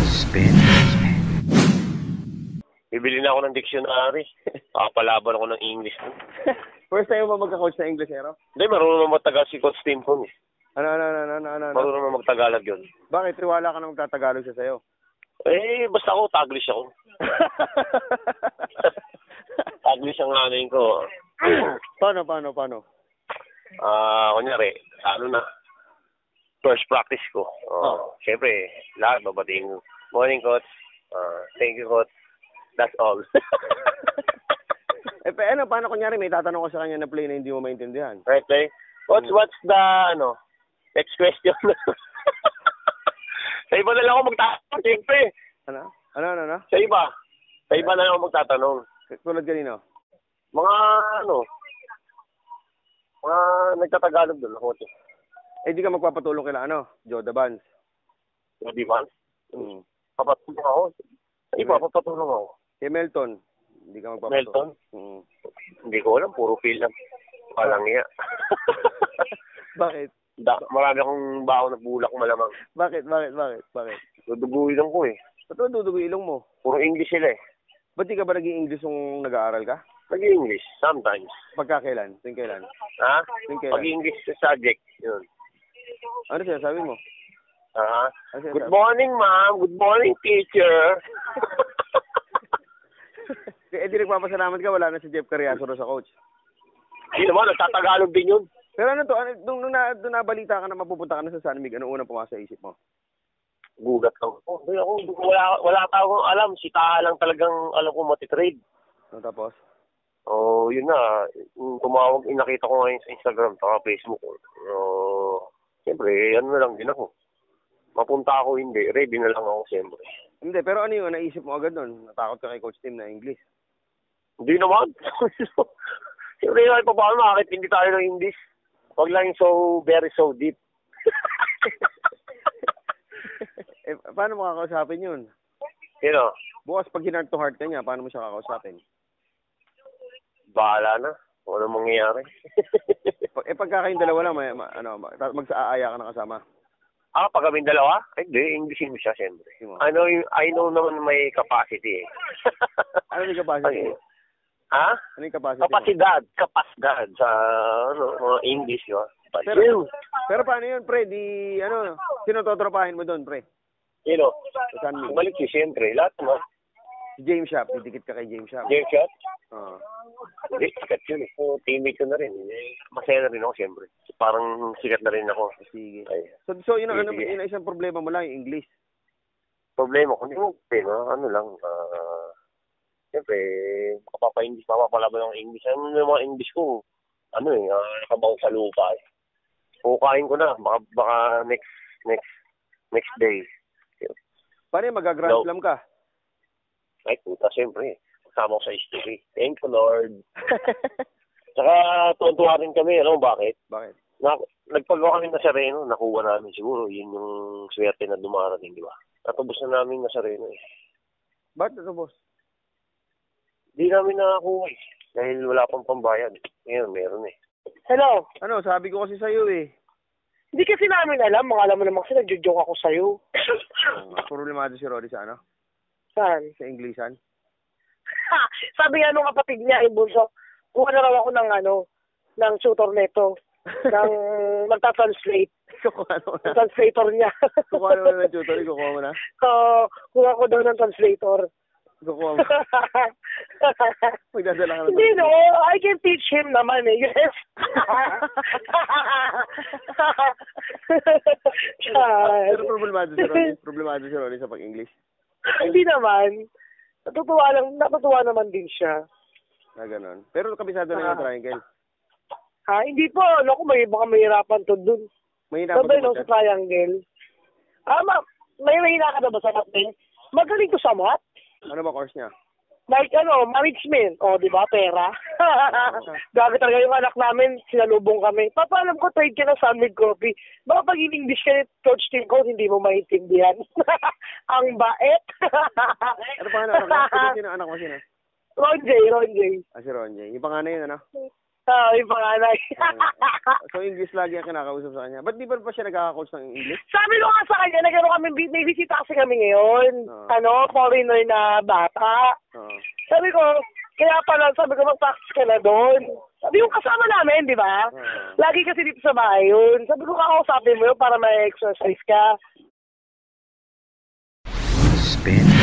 Spin. Bibili na ako ng dictionary. Papalaban ako ng English. First time ba magka-coach na English, Ero? Hindi, marunong naman magtagalog si Coach Tim Hon. Ano? Marunong naman magtagalog yun. Bakit? Tiwala ka na magtatagalog siya sa'yo? Eh, basta ako, Taglish ako. Taglish ang anayin ko. Paano? Kunyari, first practice ko. Siyempre, lahat babating. Morning, Coach. Thank you, Coach. That's all. Paano kunyari may tatanong ko sa kanya na play na hindi mo maintindihan? Right, play. Coach, what's the, next question? Sa iba na lang ako magtatanong, siyempre. Ano? Sa iba na lang ako magtatanong. Tulad kanino? Mga nagtatagalog doon ako. Di ka magpapatulong kila Joda Vance. Di ba? Papatulong ako. Sa iba, papatulong ako. Kay Melton, hindi ka magpapatulong. Melton? Hindi ko alam, puro feel lang. Walang iya. Bakit? Marami akong baon na bulak malamang. Bakit? Duduguin lang ko eh. Ba't dudugo ilong mo? Puro English sila eh. Ba't di ka ba naging English nung nag-aaral ka? Nag-English, sometimes. Pagkakailan? Tuwing kailan? Ha? Tuwing kailan? Pag-English sa subject, yun. Ano sinasabi mo? Good morning, ma'am. Good morning, teacher. Di nagpapasalamat ka, wala na si Jeff Carriazo sa coach. Hindi naman, nagtatagalog din yun. Pero nung nabalita ka na mapupunta ka na sa San Mig, ano unang pumasok sa isip mo? Gugat lang. Wala pa akong alam. Si Taha lang talagang alam ko matitrade. Tapos? Yun na. Tumawag, nakita ko ngayon sa Instagram, saka Facebook. Siyempre, na lang din ako. Mapunta ako, hindi. Ready na lang ako, siyempre. Hindi, pero ano yung naisip mo agad nun? Natakot ka kay Coach Tim na English? Hindi naman. Siyempre, paano bakit hindi tayo ng English? Huwag lang so deep. Paano mo kakausapin yun? Bukas pag hinart to heart ka niya, paano mo siya kakausapin? Bahala na. Wala mangyayari. Pagka kayong dalawa lang, mag-aaya ka na kasama. Pag kaming dalawa? Hindi, Englishin mo siya, siyempre. I know naman may capacity eh. Ano yung capacity? Ha? Ano yung capacity? Kapasidad sa mga English, yun. Pero paano yun, pre? Sino totropahin mo doon, pre? Balik siya, siyempre. Lahat naman. Si James Shop, didikit ka kay James Shop. James Shop? Hindi, sikat yun eh. Teammate ko na rin. Masaya na rin ako, siyempre. Parang sikat na rin ako. Sige. So yun ang isang problema mo lang, yung English. Problema ko, hindi mo, siyempre, mapapa-English, mapapalaban ng English. Ano yung mga English ko? Nakabaw sa lupa eh. Pukain ko na, baka next day. Paano yung mag-Grand Slam ka? Ay, puta, siyempre. Kasama ko sa history. Thank you, Lord. Saka, tuwan-tuwa rin kami. Bakit? Bakit? Nagpagawa kami na Sareno, nakuha namin siguro. Yun yung swerte na dumarating, di ba? Natubos na namin na Sareno eh. Bakit natubos? Di namin nakakuha eh. Dahil wala pang pambayad. Ngayon, meron eh. Hello? Sabi ko kasi sa'yo eh. Hindi kasi namin alam. Mga alam mo naman kasi nagjo-joke ako sa'yo. Problemado si Roddy sa Saan? Sa Englishan. Sabi nga nung kapatid niya, Bunso, kuha na raw ako ng tutor neto. Ng magta-translate. Yung translator niya. Kukuha mo na ng tutor, kukuha mo na? Kuha ko daw ng translator. Kukuha mo. Magdadala ka na. Hindi I can teach him naman eh. Yes. Pero problemado si Ronnie sa pag-English. Hindi naman. Natutuwa naman din siya. Ganon. Pero kabisado na yung triangle. Hindi po. Baka mahirapan to dun. Mahirapan to sa triangle. May mahina ka na ba sa math? Magaling to sa math. Ano ba course niya? Like management. Di ba? Pera. Gagawin talaga yung anak namin, sinalubong kami. Papaalam ko, trade ka ng San Mig Coffee. Baka pag in-English ka ni Coach Tim Code, hindi mo maintindihan. Ang bait. Ano pa anak mo? Sino anak mo? Ron J. Si Ron J. Yung panganay yun, Yung panganay. So, English lagi ang kinakausap sa kanya. Ba't di ba siya nagkaka-coach ng English? Sabi ko nga sa kanya, may bisita kasi kami ngayon. Foreigner na bata. Sabi ko, kaya pala, sabi ko, mag-practice ka na doon. Sabi yung kasama namin, di ba? Lagi kasi dito sa bahay yun. Sabi ko, kakausapin mo yun para may exercise ka. Spin.